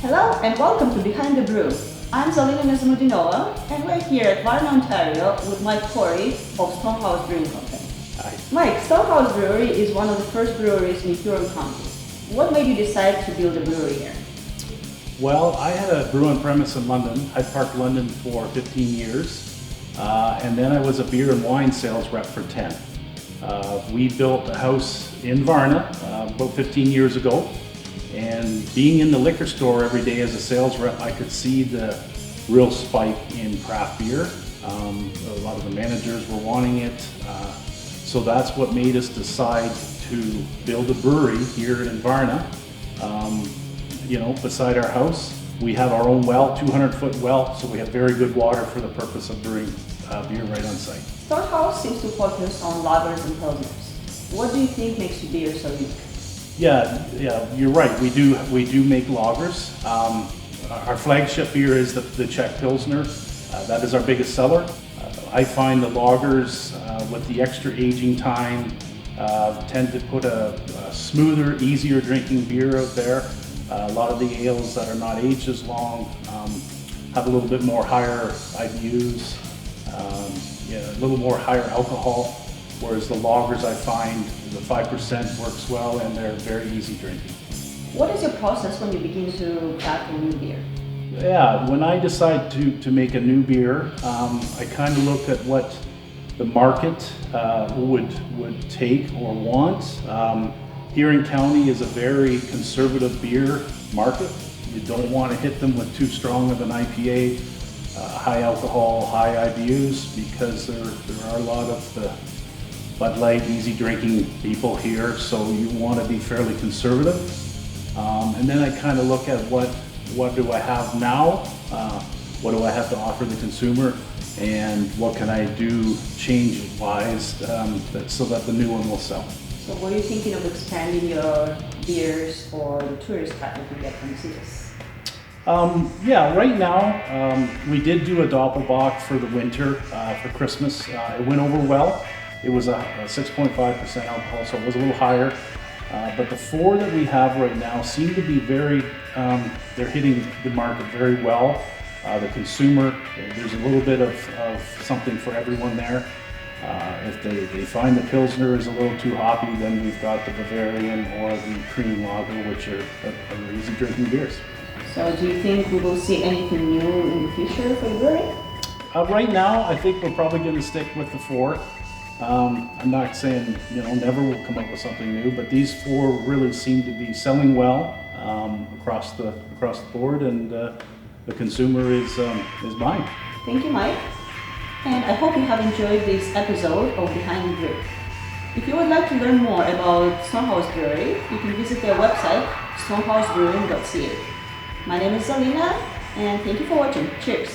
Hello and welcome to Behind the Brew. I'm Zalina and we're here at Varna, Ontario with Mike Corrie of Stone House Brewing Company. Hi. Mike, Stone House Brewery is one of the first breweries in Huron County. What made you decide to build a brewery here? Well, I had a brew on premise in London, Hyde Park, London for 15 years. And then I was a beer and wine sales rep for 10. We built a house in Varna about 15 years ago. And being in the liquor store every day as a sales rep, I could see the real spike in craft beer. A lot of the managers were wanting it. So that's what made us decide to build a brewery here in Varna. Beside our house, we have our own well, 200-foot well, so we have very good water for the purpose of brewing beer right on site. Stone House seems to focus on lagers and pilsners. What do you think makes your beer so unique? Yeah, you're right. We do make lagers. Our flagship beer is the Czech Pilsner. That is our biggest seller. I find the lagers with the extra aging time tend to put a smoother, easier drinking beer out there. A lot of the ales that are not aged as long have a little bit more higher IBUs, a little more higher alcohol. Whereas the lagers, I find the 5% works well and they're very easy drinking. What is your process when you begin to craft a new beer? Yeah, when I decide to make a new beer, I kind of look at what the market would take or want. Here in county is a very conservative beer market. You don't want to hit them with too strong of an IPA, high alcohol, high IBUs, because there are a lot of the Bud Light, easy drinking people here, so you want to be fairly conservative. And then I kind of look at what do I have now, what do I have to offer the consumer, and what can I do change-wise so that the new one will sell. So were you thinking of expanding your beers for the tourist traffic you get from the cities? Yeah, right now we did do a Doppelbock for the winter for Christmas. It went over well. It was a 6.5% alcohol, so it was a little higher. But the four that we have right now seem to be they're hitting the market very well. The consumer, there's a little bit of something for everyone there. If they find the Pilsner is a little too hoppy, then we've got the Bavarian or the Cream Lager, which are easy drinking beers. So do you think we will see anything new in the future for the brewery? Right now, I think we're probably going to stick with the four. I'm not saying, never will come up with something new, but these four really seem to be selling well across the board, and the consumer is buying. Thank you, Mike. And I hope you have enjoyed this episode of Behind the Brew. If you would like to learn more about Stone House Brewery, you can visit their website, stonehousebrewing.ca. My name is Zalina, and thank you for watching. Cheers!